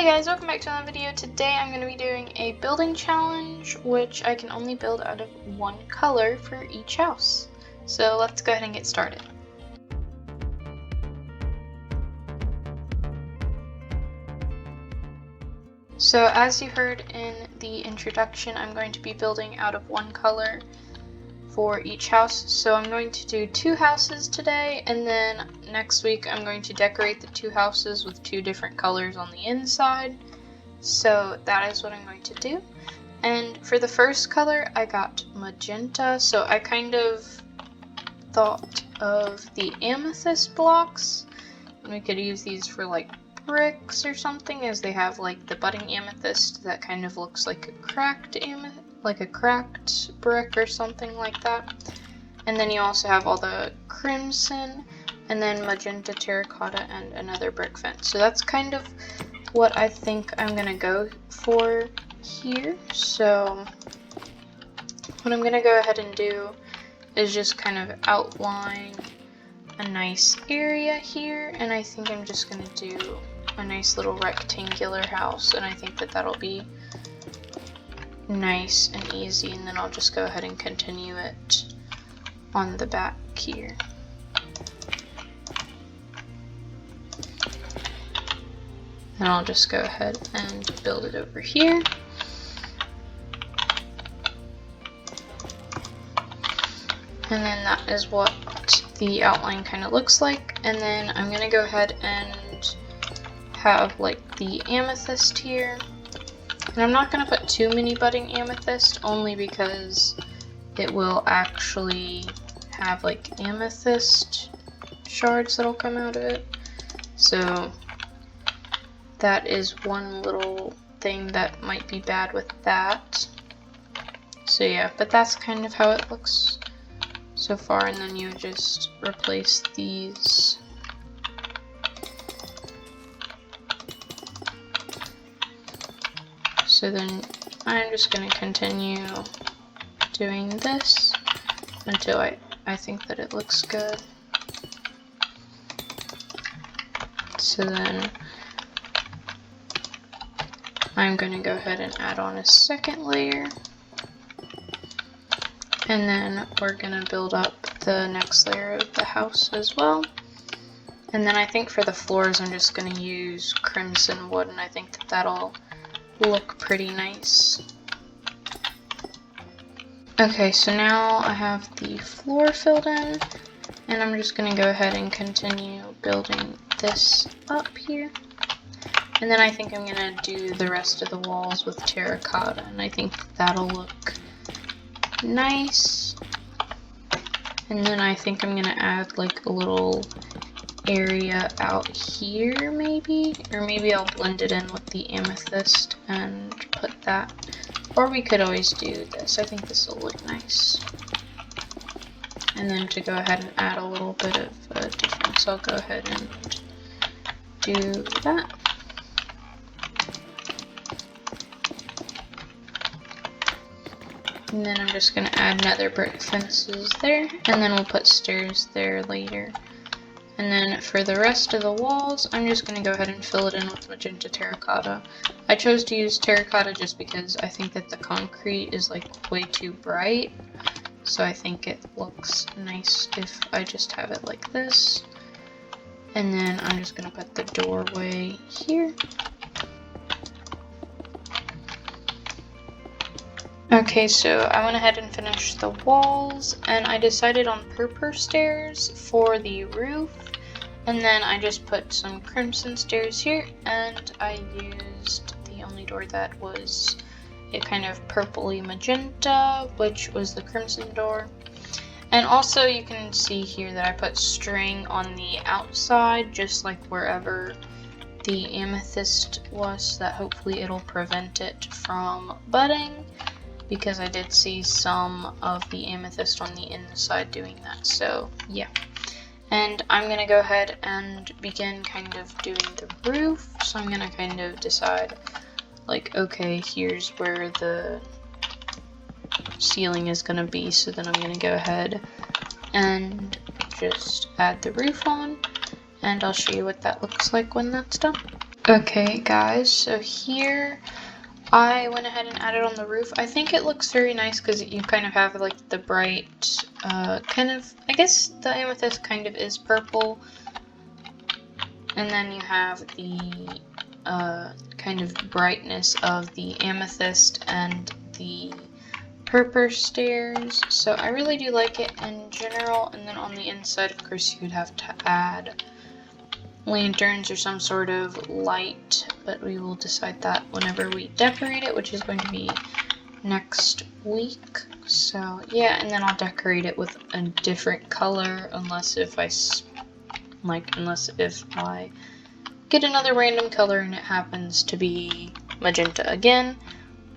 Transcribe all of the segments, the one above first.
guys, welcome back to another video. Today I'm going to be doing a building challenge, which I can only build out of one color for each house. So let's go ahead and get started. So as you heard in the introduction, I'm going to be building out of one color for each house. So I'm going to do 2 houses today, and then next week I'm going to decorate the 2 houses with 2 different colors on the inside. So that is what I'm going to do. And for the first color I got magenta, so I kind of thought of the amethyst blocks, and we could use these for like bricks or something, as they have like the budding amethyst that kind of looks like a cracked amethyst, like a cracked brick or something like that. And then you also have all the crimson, and then magenta, terracotta, and another brick fence. So that's kind of what I think I'm gonna go for here. So what I'm gonna go ahead and do is just kind of outline a nice area here, and I think I'm just gonna do a nice little rectangular house, and I think that that'll be nice and easy, and then I'll just go ahead and continue it on the back here. And I'll just go ahead and build it over here. And then that is what the outline kind of looks like. And then I'm gonna go ahead and have like the amethyst here. And I'm not gonna put too many budding amethyst, only because it will actually have like amethyst shards that'll come out of it. So that is one little thing that might be bad with that. So yeah, but that's kind of how it looks so far, and then you just replace these. So then I'm just going to continue doing this until I think that it looks good. So then I'm going to go ahead and add on a second layer. And then we're going to build up the next layer of the house as well. And then I think for the floors I'm just going to use crimson wood, and I think that that'll look pretty nice. Okay, so now I have the floor filled in, and I'm just going to go ahead and continue building this up here. And then I think I'm going to do the rest of the walls with terracotta, and I think that'll look nice. And then I think I'm going to add like a little area out here maybe, or maybe I'll blend it in with the amethyst and put that, or we could always do this. I think this will look nice. And then to go ahead and add a little bit of a difference, I'll go ahead and do that. And then I'm just going to add nether brick fences there, and then we'll put stairs there later. And then for the rest of the walls, I'm just going to go ahead and fill it in with magenta terracotta. I chose to use terracotta just because I think that the concrete is like way too bright. So I think it looks nice if I just have it like this. And then I'm just going to put the doorway here. Okay, so I went ahead and finished the walls, and I decided on purple stairs for the roof, and then I just put some crimson stairs here, and I used the only door that was a kind of purpley magenta, which was the crimson door. And also you can see here that I put string on the outside, just like wherever the amethyst was, so that hopefully it'll prevent it from budding, because I did see some of the amethyst on the inside doing that. So yeah, and I'm gonna go ahead and begin kind of doing the roof. So I'm gonna kind of decide like, okay, here's where the ceiling is gonna be, so then I'm gonna go ahead and just add the roof on, and I'll show you what that looks like when that's done. Okay guys, so here I went ahead and added on the roof. I think it looks very nice because you kind of have like the bright, kind of, I guess the amethyst kind of is purple. And then you have the kind of brightness of the amethyst and the purple stairs. So I really do like it in general. And then on the inside, of course, you would have to add lanterns or some sort of light, but we will decide that whenever we decorate it, which is going to be next week. So yeah, and then I'll decorate it with a different color unless if I get another random color and it happens to be magenta again.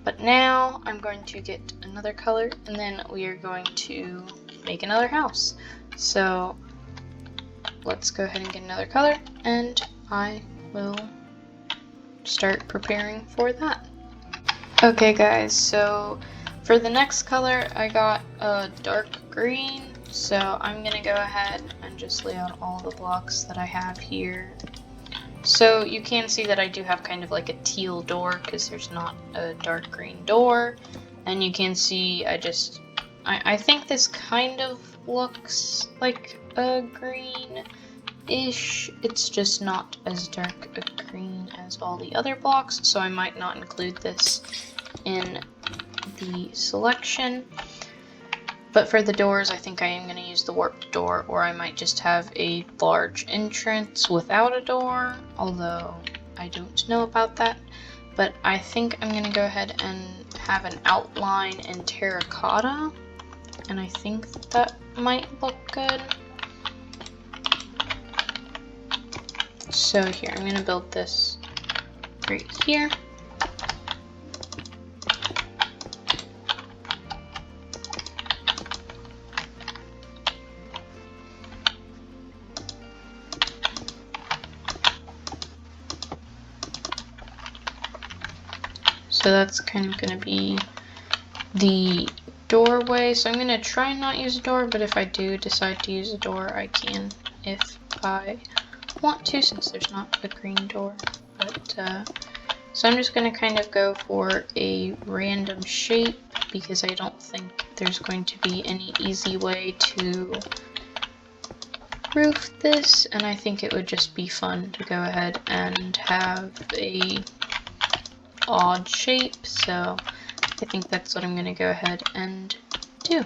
But now I'm going to get another color and then we are going to make another house. So let's go ahead and get another color and I will start preparing for that. Okay guys, so for the next color I got a dark green, so I'm gonna go ahead and just lay out all the blocks that I have here. So you can see that I do have kind of like a teal door because there's not a dark green door, and you can see I think this kind of looks like a green-ish. It's just not as dark a green as all the other blocks, so I might not include this in the selection. But for the doors, I think I am going to use the warped door, or I might just have a large entrance without a door, although I don't know about that. But I think I'm going to go ahead and have an outline in terracotta, and I think that might look good. So here, I'm going to build this right here. So that's kind of going to be the doorway. So I'm going to try and not use a door, but if I do decide to use a door, I can if I want to, since there's not a green door. But so I'm just going to kind of go for a random shape because I don't think there's going to be any easy way to roof this, and I think it would just be fun to go ahead and have a odd shape, so I think that's what I'm going to go ahead and do.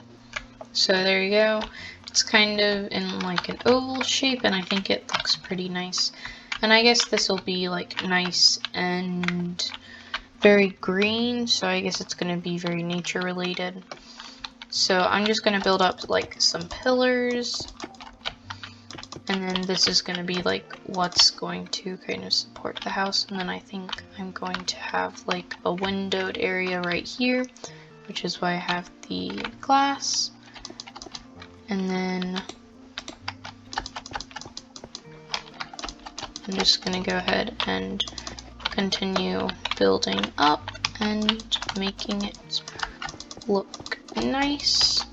So there you go. It's kind of in like an oval shape, and I think it looks pretty nice. And I guess this will be like nice and very green, so I guess it's going to be very nature related. So I'm just going to build up like some pillars, and then this is going to be like what's going to kind of support the house. And then I think I'm going to have like a windowed area right here, which is why I have the glass. And then I'm just going to go ahead and continue building up and making it look nice.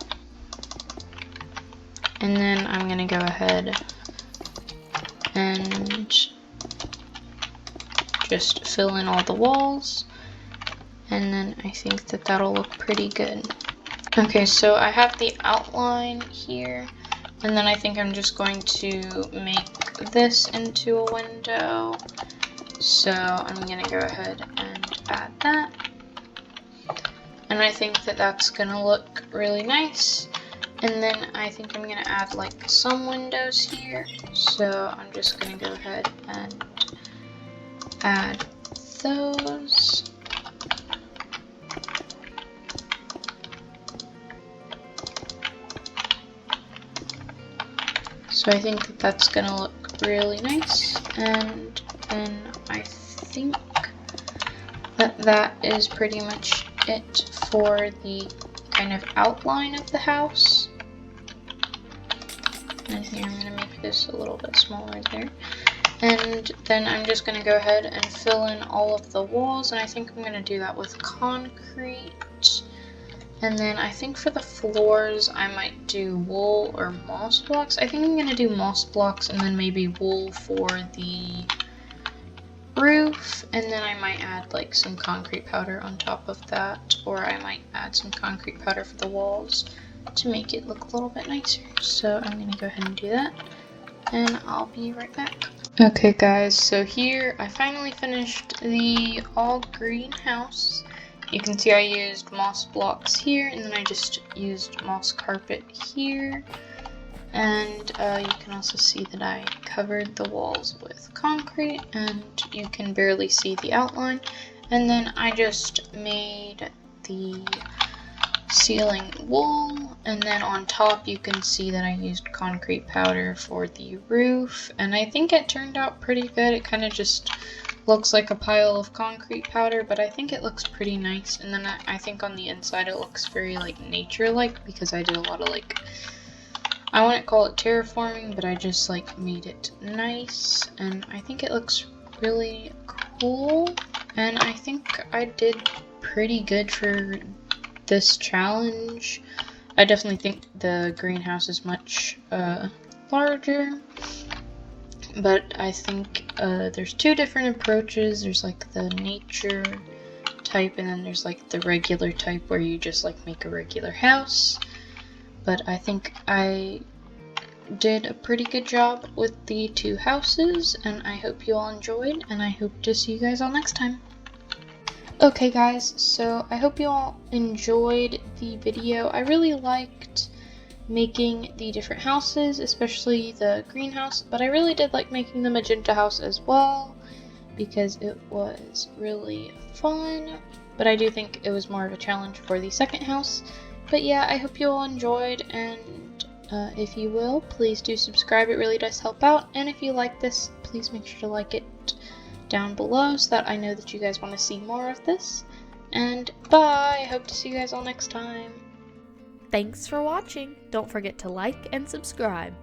And then I'm going to go ahead and just fill in all the walls, and then I think that that'll look pretty good. Okay, so I have the outline here, and then I think I'm just going to make this into a window. So I'm going to go ahead and add that, and I think that that's going to look really nice. And then I think I'm going to add like some windows here, so I'm just going to go ahead and add those. So I think that that's going to look really nice, and then I think that that is pretty much it for the kind of outline of the house. And here I'm going to make this a little bit smaller there. And then I'm just going to go ahead and fill in all of the walls, and I think I'm going to do that with concrete. And then I think for the floors I might do wool or moss blocks. I think I'm going to do moss blocks and then maybe wool for the roof, and then I might add like some concrete powder on top of that, or I might add some concrete powder for the walls to make it look a little bit nicer. So I'm gonna go ahead and do that, and I'll be right back. Okay guys, so here I finally finished the all green house. You can see I used moss blocks here, and then I just used moss carpet here. And you can also see that I covered the walls with concrete, and you can barely see the outline. And then I just made the ceiling wool, and then on top you can see that I used concrete powder for the roof, and I think it turned out pretty good. It kind of just looks like a pile of concrete powder, but I think it looks pretty nice. And then I think on the inside it looks very like nature-like, because I did a lot of like, I wouldn't call it terraforming, but I just like made it nice, and I think it looks really cool. And I think I did pretty good for this challenge. I definitely think the greenhouse is much larger, but I think there's two different approaches. There's like the nature type, and then there's like the regular type where you just like make a regular house. But I think I did a pretty good job with the two houses, and I hope you all enjoyed, and I hope to see you guys all next time. Okay guys, so I hope you all enjoyed the video. I really liked making the different houses, especially the greenhouse, but I really did like making the magenta house as well, because it was really fun. But I do think it was more of a challenge for the second house. But yeah, I hope you all enjoyed, and if you will, please do subscribe. It really does help out. And if you like this, please make sure to like it down below so that I know that you guys want to see more of this. And bye! I hope to see you guys all next time. Thanks for watching. Don't forget to like and subscribe.